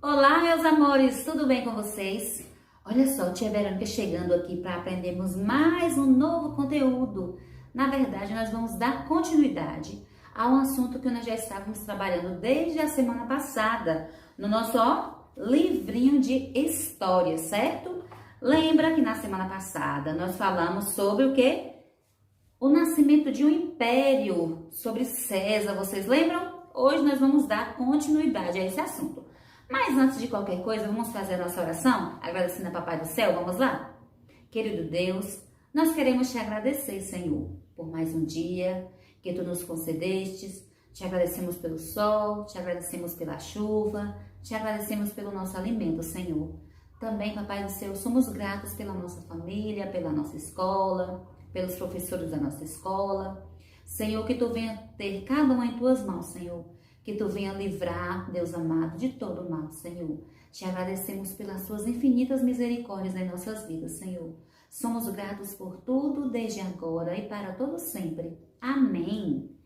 Olá, meus amores, tudo bem com vocês? Olha só, tia Verônica chegando aqui para aprendermos mais um novo conteúdo. Na verdade, nós vamos dar continuidade a um assunto que nós já estávamos trabalhando desde a semana passada, no nosso livrinho de história, certo? Lembra que na semana passada nós falamos sobre o quê? O nascimento de um império, sobre César, vocês lembram? Hoje nós vamos dar continuidade a esse assunto. Mas antes de qualquer coisa, vamos fazer a nossa oração, agradecendo a Papai do Céu, vamos lá? Querido Deus, nós queremos te agradecer, Senhor, por mais um dia que Tu nos concedestes. Te agradecemos pelo sol, te agradecemos pela chuva, te agradecemos pelo nosso alimento, Senhor. Também, Papai do Céu, somos gratos pela nossa família, pela nossa escola, pelos professores da nossa escola. Senhor, que Tu venha ter cada um em Tuas mãos, Senhor. Que Tu venha livrar, Deus amado, de todo o mal, Senhor. Te agradecemos pelas Suas infinitas misericórdias em nossas vidas, Senhor. Somos gratos por tudo, desde agora e para todo sempre. Amém.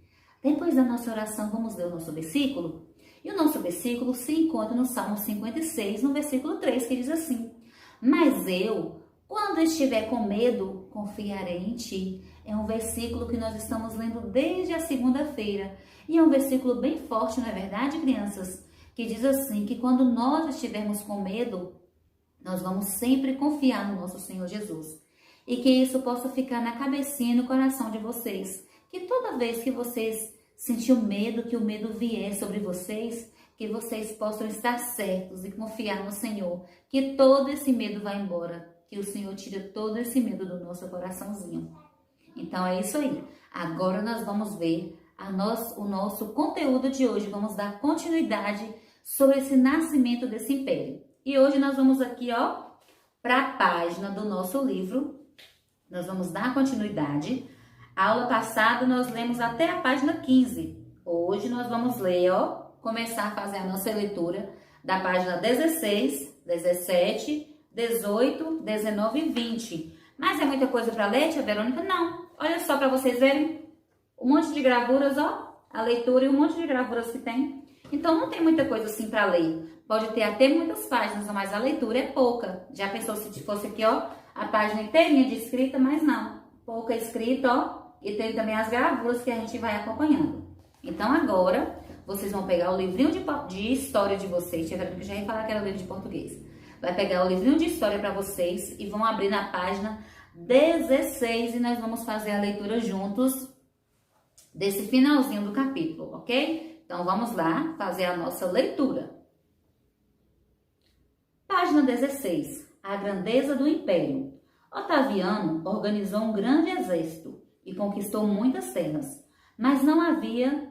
Depois da nossa oração, vamos ler o nosso versículo? E o nosso versículo se encontra no Salmo 56, no versículo 3, que diz assim: Mas eu, quando estiver com medo, confiarei em Ti. É um versículo que nós estamos lendo desde a segunda-feira. E é um versículo bem forte, não é verdade, crianças? Que diz assim, que quando nós estivermos com medo, nós vamos sempre confiar no nosso Senhor Jesus. E que isso possa ficar na cabecinha e no coração de vocês. Que toda vez que vocês sentirem medo, que o medo vier sobre vocês, que vocês possam estar certos e confiar no Senhor. Que todo esse medo vá embora. Que o Senhor tire todo esse medo do nosso coraçãozinho. Então é isso aí. Agora nós vamos ver o nosso conteúdo de hoje. Vamos dar continuidade sobre esse nascimento desse império. E hoje nós vamos aqui, para a página do nosso livro. Nós vamos dar continuidade. A aula passada nós lemos até a página 15. Hoje nós vamos ler, começar a fazer a nossa leitura da página 16, 17, 18, 19 e 20. Mas é muita coisa para ler, tia Verônica? Não. Olha só para vocês verem um monte de gravuras, a leitura e um monte de gravuras que tem. Então não tem muita coisa assim para ler. Pode ter até muitas páginas, mas a leitura é pouca. Já pensou se fosse aqui, a página inteirinha de escrita, mas não. Pouca escrita, e tem também as gravuras que a gente vai acompanhando. Então agora vocês vão pegar o livrinho de história de vocês. Já ia falar que era o livro de português. Vai pegar o livrinho de história para vocês e vão abrir na página 16 e nós vamos fazer a leitura juntos desse finalzinho do capítulo, ok? Então vamos lá fazer a nossa leitura. Página 16. A grandeza do império. Otaviano organizou um grande exército e conquistou muitas terras, mas não havia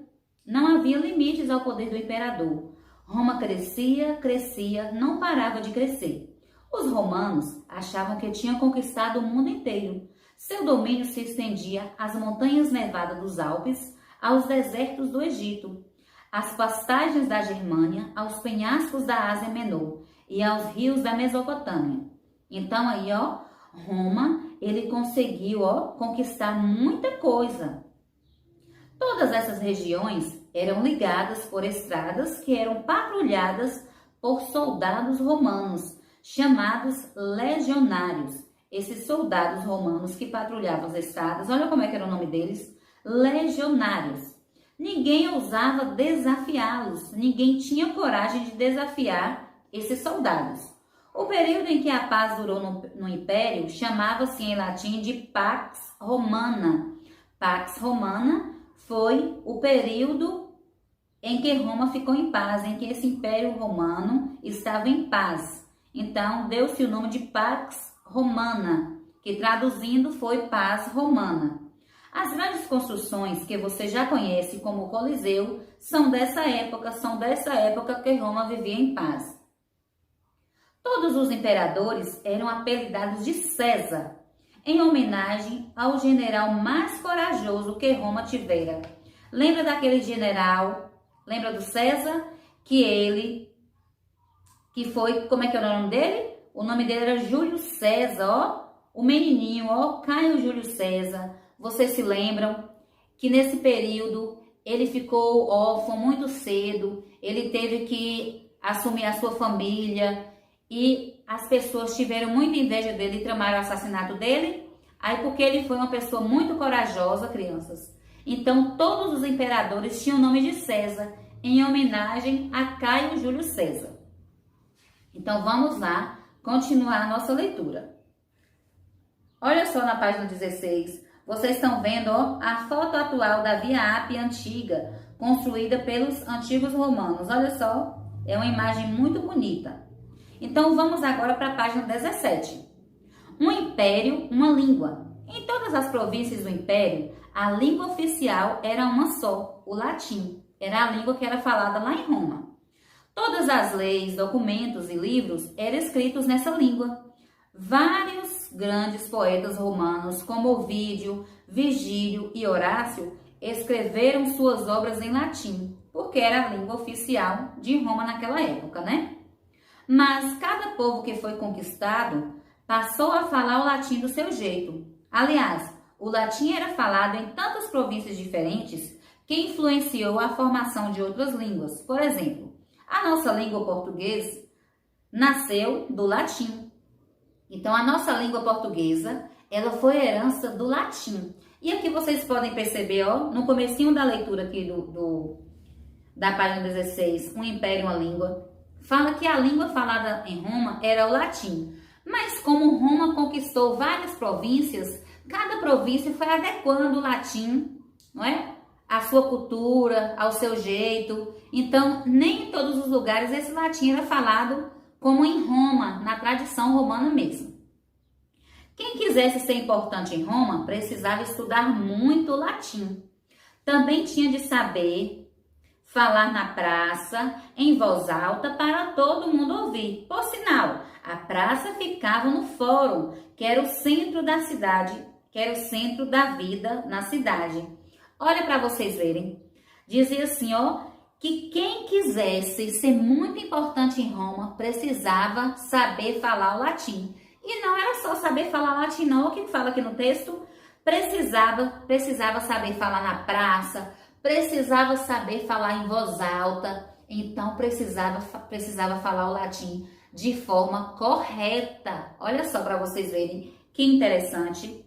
limites ao poder do imperador. Roma crescia, não parava de crescer. Os romanos achavam que tinham conquistado o mundo inteiro. Seu domínio se estendia às montanhas nevadas dos Alpes, aos desertos do Egito, às pastagens da Germânia, aos penhascos da Ásia Menor e aos rios da Mesopotâmia. Então aí, Roma, ele conseguiu, conquistar muita coisa. Todas essas regiões eram ligadas por estradas que eram patrulhadas por soldados romanos, chamados legionários. Esses soldados romanos que patrulhavam as estradas, olha como é que era o nome deles, legionários. Ninguém ousava desafiá-los, ninguém tinha coragem de desafiar esses soldados. O período em que a paz durou no Império chamava-se em latim de Pax Romana. Pax Romana foi o período em que Roma ficou em paz, em que esse Império Romano estava em paz. Então, deu-se o nome de Pax Romana, que traduzindo foi paz romana. As grandes construções que você já conhece como o Coliseu são dessa época que Roma vivia em paz. Todos os imperadores eram apelidados de César, em homenagem ao general mais corajoso que Roma tivera. Lembra daquele general? Lembra do César? Que foi, como é que era o nome dele? O nome dele era Júlio César, o menininho, Caio Júlio César. Vocês se lembram que nesse período ele ficou órfão muito cedo, ele teve que assumir a sua família e as pessoas tiveram muita inveja dele e tramaram o assassinato dele? Aí porque ele foi uma pessoa muito corajosa, crianças. Então todos os imperadores tinham o nome de César, em homenagem a Caio Júlio César. Então vamos lá continuar a nossa leitura. Olha só na página 16, vocês estão vendo ó, a foto atual da Via Ápia antiga, construída pelos antigos romanos. Olha só, é uma imagem muito bonita. Então vamos agora para a página 17. Um império, uma língua. Em todas as províncias do império, a língua oficial era uma só, o latim. Era a língua que era falada lá em Roma. Todas as leis, documentos e livros eram escritos nessa língua. Vários grandes poetas romanos, como Ovídio, Virgílio e Horácio, escreveram suas obras em latim, porque era a língua oficial de Roma naquela época, né? Mas cada povo que foi conquistado passou a falar o latim do seu jeito. Aliás, o latim era falado em tantas províncias diferentes que influenciou a formação de outras línguas. Por exemplo, a nossa língua portuguesa nasceu do latim. Então, a nossa língua portuguesa, ela foi herança do latim. E aqui vocês podem perceber, ó, no comecinho da leitura aqui da página 16, um império, uma língua, fala que a língua falada em Roma era o latim. Mas como Roma conquistou várias províncias, cada província foi adequando o latim, não é? A sua cultura, ao seu jeito. Então, nem em todos os lugares esse latim era falado como em Roma, na tradição romana mesmo. Quem quisesse ser importante em Roma precisava estudar muito latim. Também tinha de saber falar na praça, em voz alta, para todo mundo ouvir. Por sinal, a praça ficava no fórum, que era o centro da cidade, que era o centro da vida na cidade. Olha para vocês verem. Dizia assim, ó, que quem quisesse ser muito importante em Roma precisava saber falar o latim. E não era só saber falar latim, não. O que fala aqui no texto? Precisava saber falar na praça, precisava saber falar em voz alta. Então, precisava falar o latim de forma correta. Olha só para vocês verem que interessante.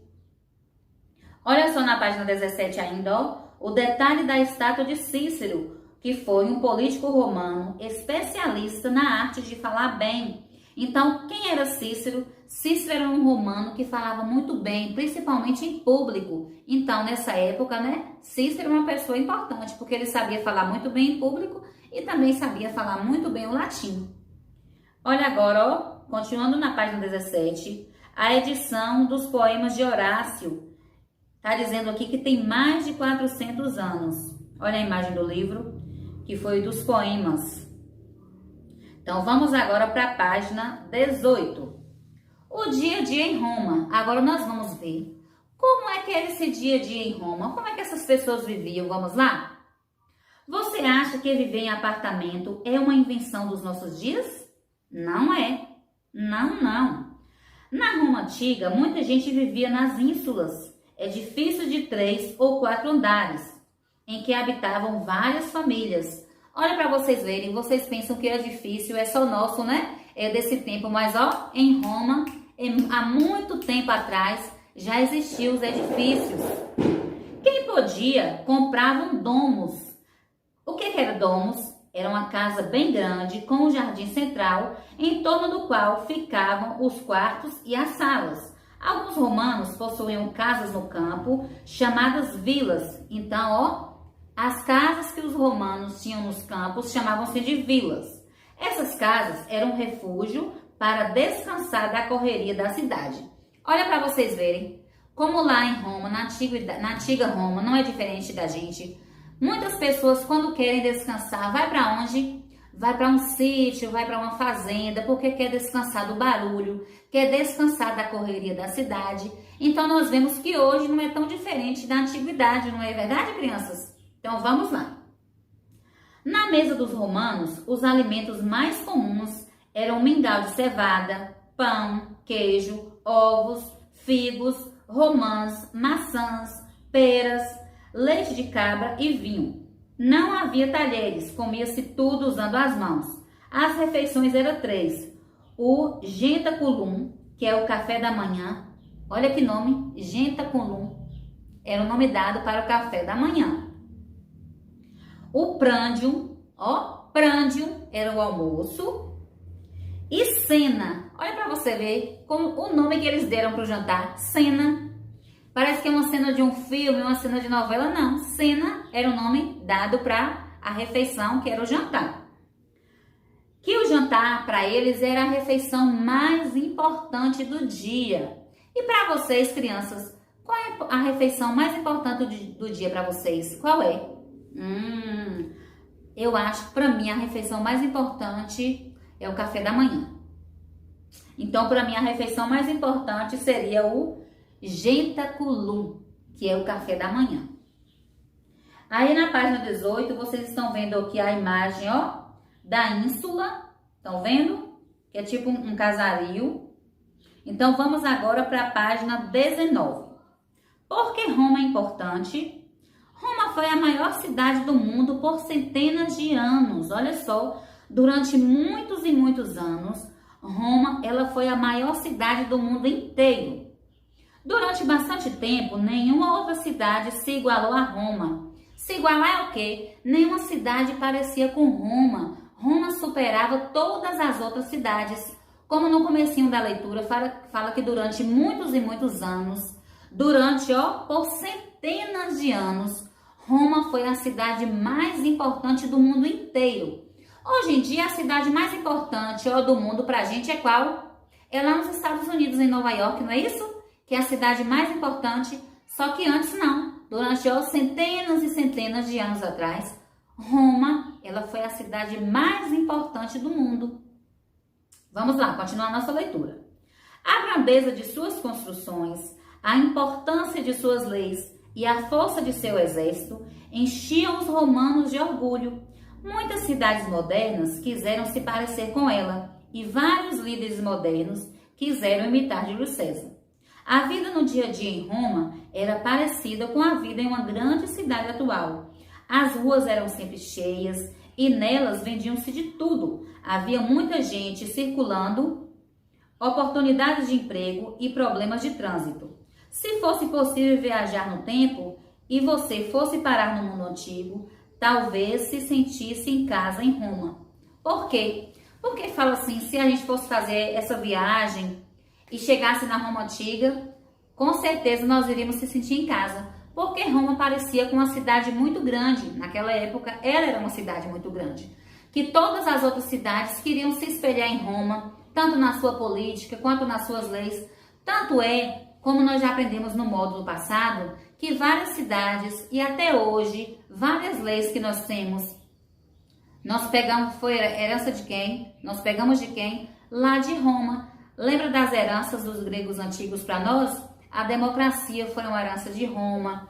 Olha só na página 17 ainda, ó, o detalhe da estátua de Cícero, que foi um político romano especialista na arte de falar bem. Então, quem era Cícero? Cícero era um romano que falava muito bem, principalmente em público. Então, nessa época, né, Cícero era uma pessoa importante, porque ele sabia falar muito bem em público e também sabia falar muito bem o latim. Olha agora, ó, continuando na página 17, a edição dos poemas de Horácio. Está dizendo aqui que tem mais de 400 anos. Olha a imagem do livro, que foi dos poemas. Então, vamos agora para a página 18. O dia a dia em Roma. Agora nós vamos ver como é que era esse dia a dia em Roma. Como é que essas pessoas viviam? Vamos lá? Você acha que viver em apartamento é uma invenção dos nossos dias? Não é. Não, não. Na Roma antiga, muita gente vivia nas ínsulas, edifícios de 3 ou 4 andares, em que habitavam várias famílias. Olha para vocês verem, vocês pensam que edifício é só nosso, né? É desse tempo, mas ó, em Roma, há muito tempo atrás, já existiam os edifícios. Quem podia, compravam domos. O que era domos? Era uma casa bem grande, com um jardim central, em torno do qual ficavam os quartos e as salas. Alguns romanos possuíam casas no campo, chamadas vilas. Então, ó, as casas que os romanos tinham nos campos chamavam-se de vilas. Essas casas eram um refúgio para descansar da correria da cidade. Olha para vocês verem como lá em Roma, na antiga Roma, não é diferente da gente. Muitas pessoas, quando querem descansar, vai para onde? Vai para um sítio, vai para uma fazenda, porque quer descansar do barulho, quer descansar da correria da cidade. Então, nós vemos que hoje não é tão diferente da antiguidade, não é verdade, crianças? Então, vamos lá. Na mesa dos romanos, os alimentos mais comuns eram mingau de cevada, pão, queijo, ovos, figos, romãs, maçãs, peras, leite de cabra e vinho. Não havia talheres, comia-se tudo usando as mãos. As refeições eram 3. O jentaculum, que é o café da manhã. Olha que nome, jentaculum. Era o nome dado para o café da manhã. O prandium, prandium era o almoço. E cena, olha para você ver como o nome que eles deram para o jantar, cena. Parece que é uma cena de um filme, uma cena de novela, não. Cena era o nome dado para a refeição, que era o jantar. Que o jantar para eles era a refeição mais importante do dia. E para vocês, crianças, qual é a refeição mais importante do dia para vocês? Qual é? Eu acho que para mim a refeição mais importante é o café da manhã. Então, para mim a refeição mais importante seria o jentaculum, que é o café da manhã. Aí na página 18, vocês estão vendo aqui a imagem, da ínsula. Estão vendo? Que é tipo um casario. Então, vamos agora para a página 19. Por que Roma é importante? Roma foi a maior cidade do mundo por centenas de anos. Olha só, durante muitos e muitos anos, Roma ela foi a maior cidade do mundo inteiro. Durante bastante tempo, nenhuma outra cidade se igualou a Roma. Se igualar é o quê? Nenhuma cidade parecia com Roma. Roma superava todas as outras cidades. Como no comecinho da leitura, fala que durante muitos e muitos anos, por centenas de anos, Roma foi a cidade mais importante do mundo inteiro. Hoje em dia, a cidade mais importante do mundo pra gente é qual? É lá nos Estados Unidos, em Nova York, não é isso? Que é a cidade mais importante, só que antes não. Durante centenas e centenas de anos atrás, Roma, ela foi a cidade mais importante do mundo. Vamos lá, continuar a nossa leitura. A grandeza de suas construções, a importância de suas leis e a força de seu exército enchiam os romanos de orgulho. Muitas cidades modernas quiseram se parecer com ela e vários líderes modernos quiseram imitar Júlio César. A vida no dia a dia em Roma era parecida com a vida em uma grande cidade atual. As ruas eram sempre cheias e nelas vendiam-se de tudo. Havia muita gente circulando, oportunidades de emprego e problemas de trânsito. Se fosse possível viajar no tempo e você fosse parar no mundo antigo, talvez se sentisse em casa em Roma. Por quê? Porque fala assim, se a gente fosse fazer essa viagem e chegasse na Roma antiga, com certeza nós iríamos se sentir em casa. Porque Roma parecia com uma cidade muito grande. Naquela época, ela era uma cidade muito grande. Que todas as outras cidades queriam se espelhar em Roma, tanto na sua política quanto nas suas leis. Tanto é, como nós já aprendemos no módulo passado, que várias cidades e até hoje, várias leis que nós temos, nós pegamos, foi herança de quem? Nós pegamos de quem? Lá de Roma. Lembra das heranças dos gregos antigos para nós? A democracia foi uma herança de Roma.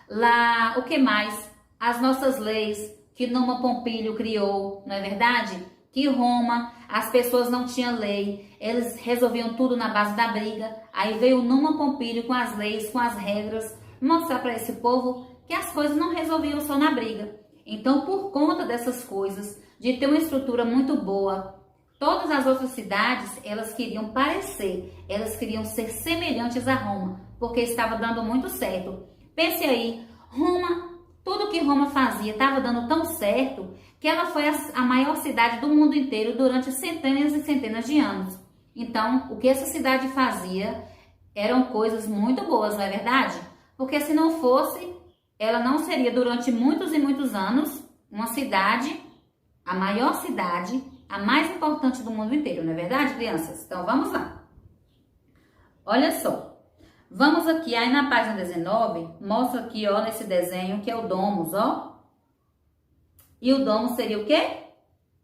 Lá, o que mais? As nossas leis que Numa Pompílio criou, não é verdade? Que Roma, as pessoas não tinham lei, eles resolviam tudo na base da briga. Aí veio Numa Pompílio com as leis, com as regras, mostrar para esse povo que as coisas não resolviam só na briga. Então, por conta dessas coisas, de ter uma estrutura muito boa, todas as outras cidades, elas queriam parecer, elas queriam ser semelhantes a Roma, porque estava dando muito certo. Pense aí, Roma, tudo que Roma fazia estava dando tão certo que ela foi a maior cidade do mundo inteiro durante centenas e centenas de anos. Então, o que essa cidade fazia eram coisas muito boas, não é verdade? Porque se não fosse, ela não seria durante muitos e muitos anos uma cidade, a maior cidade, a mais importante do mundo inteiro, não é verdade, crianças? Então, vamos lá. Olha só. Vamos aqui, aí na página 19, mostra aqui, nesse desenho, que é o domus, E o domus seria o quê?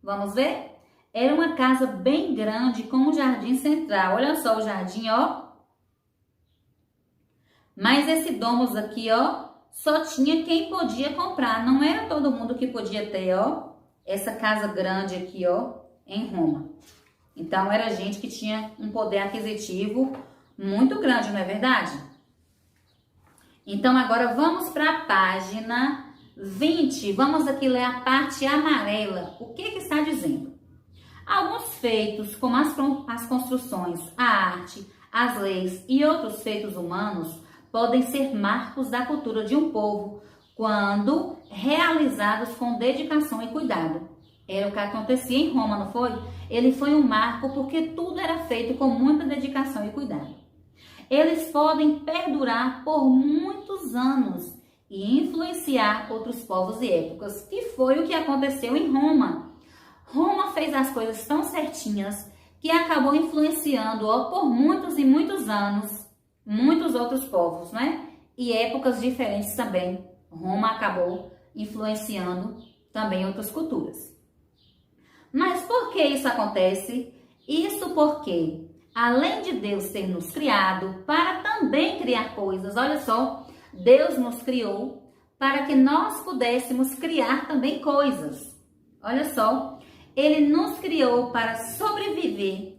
Vamos ver? Era uma casa bem grande com um jardim central. Olha só o jardim, Mas esse domus aqui, só tinha quem podia comprar. Não era todo mundo que podia ter, essa casa grande aqui, em Roma. Então, era gente que tinha um poder aquisitivo muito grande, não é verdade? Então, agora vamos para a página 20. Vamos aqui ler a parte amarela. O que está dizendo? feitos, como as construções, a arte, as leis e outros feitos humanos, podem ser marcos da cultura de um povo quando realizados com dedicação e cuidado. Era o que acontecia em Roma, não foi? Ele foi um marco porque tudo era feito com muita dedicação e cuidado. Eles podem perdurar por muitos anos e influenciar outros povos e épocas, que foi o que aconteceu em Roma. Roma fez as coisas tão certinhas que acabou influenciando por muitos e muitos anos muitos outros povos, né? E épocas diferentes também. Roma acabou influenciando também outras culturas. Mas por que isso acontece? Isso porque, além de Deus ter nos criado para também criar coisas, olha só, Deus nos criou para que nós pudéssemos criar também coisas. Olha só, Ele nos criou para sobreviver.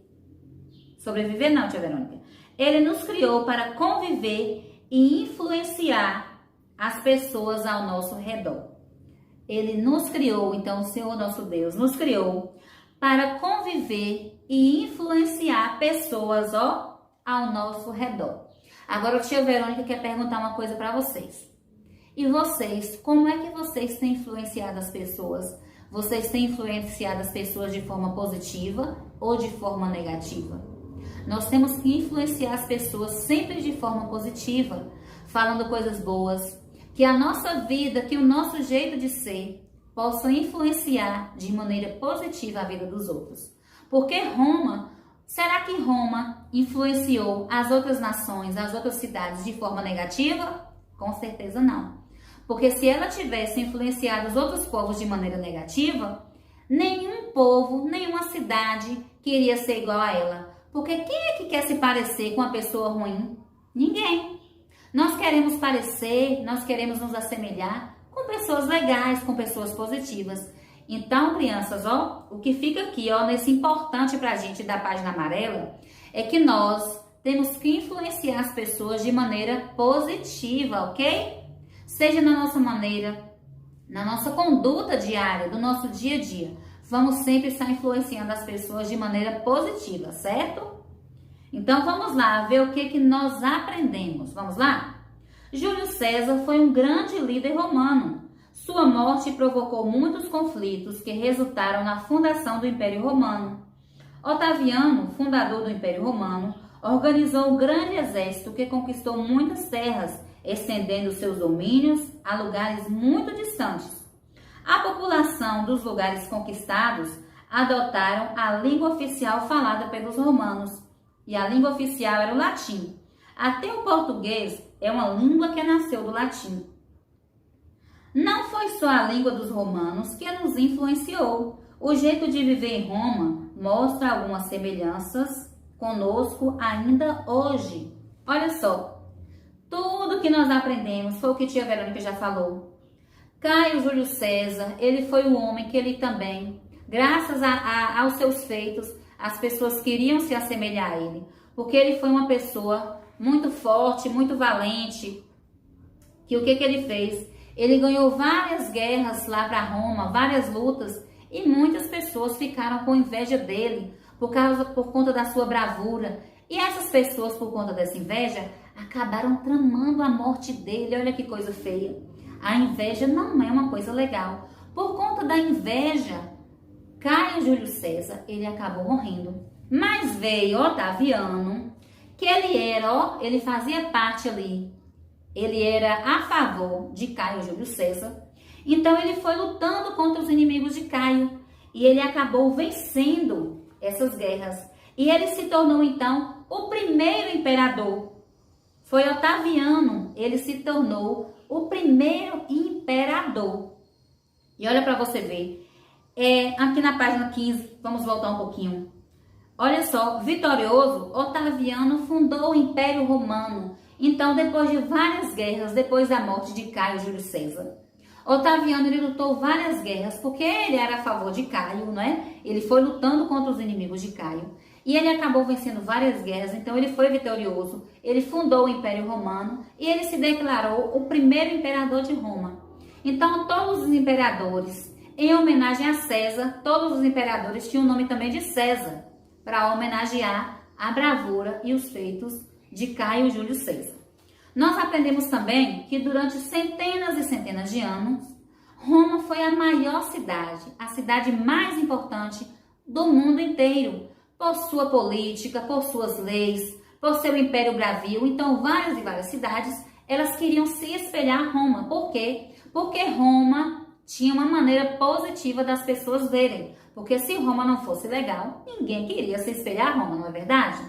Sobreviver não, tia Verônica. Ele nos criou para conviver e influenciar as pessoas ao nosso redor. Ele nos criou, então o Senhor nosso Deus nos criou para conviver e influenciar pessoas ao nosso redor. Agora a tia Verônica quer perguntar uma coisa para vocês. E vocês, como é que vocês têm influenciado as pessoas? Vocês têm influenciado as pessoas de forma positiva ou de forma negativa? Nós temos que influenciar as pessoas sempre de forma positiva, falando coisas boas, que a nossa vida, que o nosso jeito de ser possa influenciar de maneira positiva a vida dos outros. Porque será que Roma influenciou as outras nações, as outras cidades de forma negativa? Com certeza não. Porque se ela tivesse influenciado os outros povos de maneira negativa, nenhum povo, nenhuma cidade queria ser igual a ela. Porque quem é que quer se parecer com uma pessoa ruim? Ninguém. Nós queremos parecer, nós queremos nos assemelhar com pessoas legais, com pessoas positivas. Então, crianças, o que fica aqui, nesse importante pra gente da página amarela, é que nós temos que influenciar as pessoas de maneira positiva, ok? Seja na nossa maneira, na nossa conduta diária, do nosso dia a dia. Vamos sempre estar influenciando as pessoas de maneira positiva, certo? Então vamos lá ver o que nós aprendemos. Vamos lá? Júlio César foi um grande líder romano. Sua morte provocou muitos conflitos que resultaram na fundação do Império Romano. Otaviano, fundador do Império Romano, organizou um grande exército que conquistou muitas terras, estendendo seus domínios a lugares muito distantes. A população dos lugares conquistados adotaram a língua oficial falada pelos romanos, e a língua oficial era o latim. Até o português é uma língua que nasceu do latim. Não foi só a língua dos romanos que nos influenciou. O jeito de viver em Roma mostra algumas semelhanças conosco ainda hoje. Olha só, tudo que nós aprendemos foi o que tia Verônica já falou. Caio Júlio César, ele foi um homem que ele também, graças aos seus feitos, as pessoas queriam se assemelhar a ele, porque ele foi uma pessoa muito forte, muito valente, que o que ele fez? Ele ganhou várias guerras lá para Roma, várias lutas, e muitas pessoas ficaram com inveja dele, por conta da sua bravura. E essas pessoas, por conta dessa inveja, acabaram tramando a morte dele. Olha que coisa feia. A inveja não é uma coisa legal. Por conta da inveja, Caio Júlio César, ele acabou morrendo. Mas veio Otaviano, que ele fazia parte ali. Ele era a favor de Caio Júlio César. Então ele foi lutando contra os inimigos de Caio. E ele acabou vencendo essas guerras. E ele se tornou então o primeiro imperador. Foi Otaviano, ele se tornou o primeiro imperador. E olha para você ver, aqui na página 15, vamos voltar um pouquinho. Olha só, vitorioso, Otaviano fundou o Império Romano. Então, depois de várias guerras, depois da morte de Caio Júlio César, Otaviano ele lutou várias guerras, porque ele era a favor de Caio, né? Ele foi lutando contra os inimigos de Caio. E ele acabou vencendo várias guerras, então ele foi vitorioso. Ele fundou o Império Romano e ele se declarou o primeiro imperador de Roma. Então, todos os imperadores, Em homenagem a César, todos os imperadores tinham o nome também de César, para homenagear a bravura e os feitos de Caio Júlio César. Nós aprendemos também que durante centenas e centenas de anos, Roma foi a maior cidade, a cidade mais importante do mundo inteiro, por sua política, por suas leis, por seu império bravio. Então, várias e várias cidades, elas queriam se espelhar a Roma. Por quê? Porque Roma tinha uma maneira positiva das pessoas verem. Porque se Roma não fosse legal, ninguém queria se espelhar a Roma, não é verdade?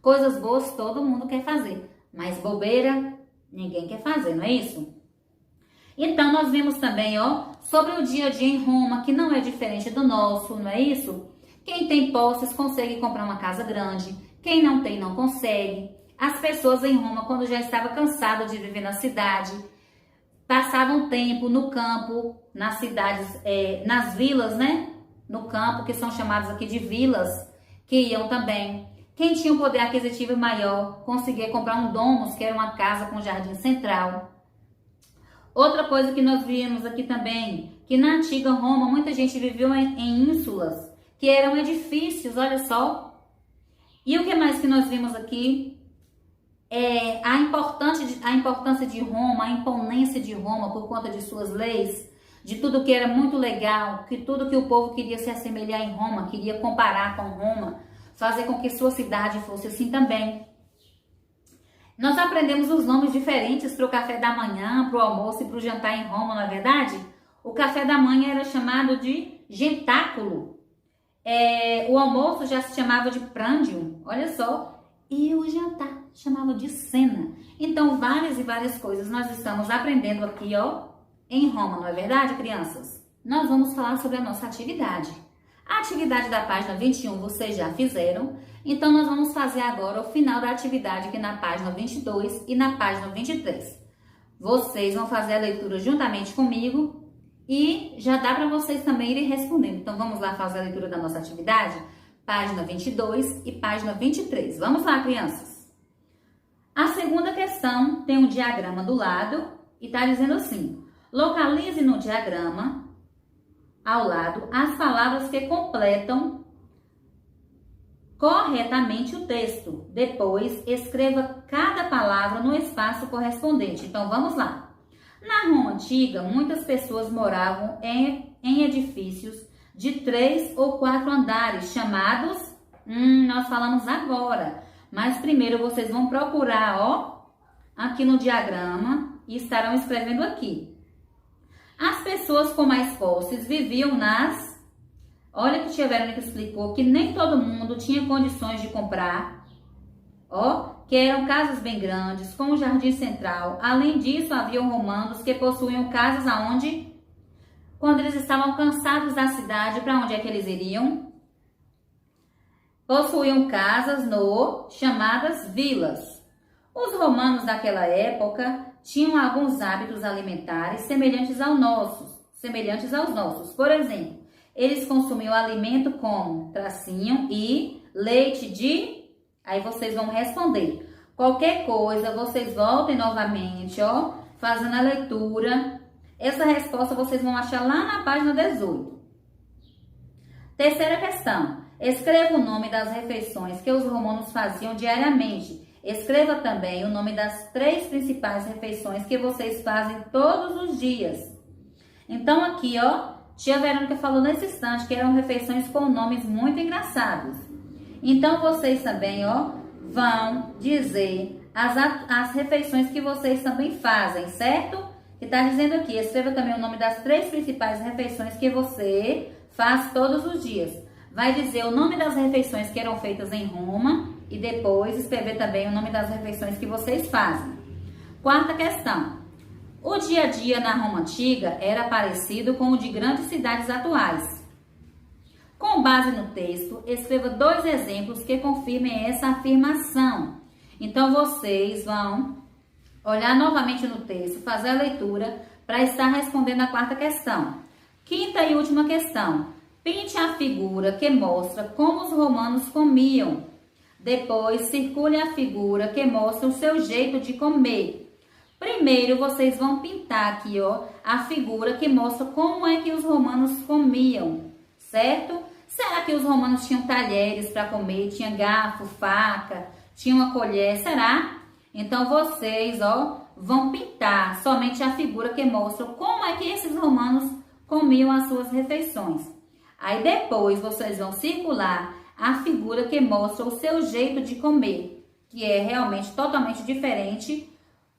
Coisas boas todo mundo quer fazer, mas bobeira ninguém quer fazer, não é isso? Então, nós vimos também, sobre o dia a dia em Roma, que não é diferente do nosso, não é isso? Quem tem posses consegue comprar uma casa grande, quem não tem não consegue. As pessoas em Roma, quando já estavam cansadas de viver na cidade, passavam tempo no campo, nas cidades, nas vilas, né? No campo, que são chamadas aqui de vilas, que iam também. Quem tinha um poder aquisitivo maior conseguia comprar um domus, que era uma casa com jardim central. Outra coisa que nós vimos aqui também, que na antiga Roma muita gente viveu em ínsulas, que eram edifícios, olha só. E o que mais que nós vimos aqui? A importância de Roma, a imponência de Roma por conta de suas leis, de tudo que era muito legal, que tudo que o povo queria se assemelhar em Roma, queria comparar com Roma, fazer com que sua cidade fosse assim também. Nós aprendemos os nomes diferentes para o café da manhã, para o almoço e para o jantar em Roma, não é verdade? O café da manhã era chamado de gentáculo. O almoço já se chamava de prandium, olha só. E o jantar chamava de cena. Então, várias e várias coisas nós estamos aprendendo aqui, em Roma, não é verdade, crianças? Nós vamos falar sobre a nossa atividade. A atividade da página 21 vocês já fizeram, então nós vamos fazer agora o final da atividade aqui na página 22 e na página 23. Vocês vão fazer a leitura juntamente comigo e já dá para vocês também irem respondendo. Então vamos lá fazer a leitura da nossa atividade? Página 22 e página 23. Vamos lá, crianças! A segunda questão tem um diagrama do lado e está dizendo assim: localize no diagrama ao lado as palavras que completam corretamente o texto. Depois, escreva cada palavra no espaço correspondente. Então, vamos lá. Na Roma Antiga, muitas pessoas moravam em edifícios de 3 ou 4 andares, chamados... nós falamos agora. Mas primeiro vocês vão procurar, aqui no diagrama e estarão escrevendo aqui. As pessoas com mais posses viviam nas... Olha que tia Verônica explicou que nem todo mundo tinha condições de comprar. Que eram casas bem grandes, com um jardim central. Além disso, haviam romanos que possuíam casas aonde? Quando eles estavam cansados da cidade, para onde é que eles iriam? Possuíam casas chamadas vilas. Os romanos daquela época tinham alguns hábitos alimentares semelhantes aos nossos. Por exemplo, eles consumiam alimento como tracinho e leite de... Aí vocês vão responder. Qualquer coisa, vocês voltem novamente, fazendo a leitura. Essa resposta vocês vão achar lá na página 18. Terceira questão. Escreva o nome das refeições que os romanos faziam diariamente. Escreva também o nome das 3 principais refeições que vocês fazem todos os dias. Então aqui, tia Verônica falou nesse instante que eram refeições com nomes muito engraçados. Então vocês também, vão dizer as refeições que vocês também fazem, certo? Que está dizendo aqui, escreva também o nome das 3 principais refeições que você faz todos os dias. Vai dizer o nome das refeições que eram feitas em Roma e depois escrever também o nome das refeições que vocês fazem. Quarta questão. O dia a dia na Roma Antiga era parecido com o de grandes cidades atuais. Com base no texto, escreva 2 exemplos que confirmem essa afirmação. Então, vocês vão olhar novamente no texto, fazer a leitura para estar respondendo a quarta questão. Quinta e última questão. Pinte a figura que mostra como os romanos comiam. Depois, circule a figura que mostra o seu jeito de comer. Primeiro, vocês vão pintar aqui, ó, a figura que mostra como é que os romanos comiam, certo? Será que os romanos tinham talheres para comer? Tinha garfo, faca, tinha uma colher, será? Então, vocês, ó, vão pintar somente a figura que mostra como é que esses romanos comiam as suas refeições. Aí, depois, vocês vão circular a figura que mostra o seu jeito de comer, que é realmente totalmente diferente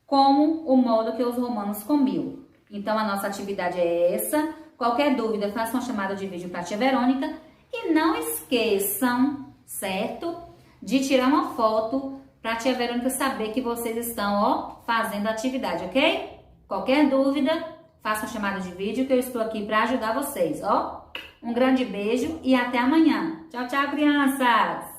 como o modo que os romanos comiam. Então, a nossa atividade é essa. Qualquer dúvida, faça uma chamada de vídeo para a tia Verônica. E não esqueçam, certo? De tirar uma foto para a tia Verônica saber que vocês estão, ó, fazendo a atividade, ok? Qualquer dúvida, faça uma chamada de vídeo que eu estou aqui para ajudar vocês, ó. Um grande beijo e até amanhã. Tchau, tchau, crianças!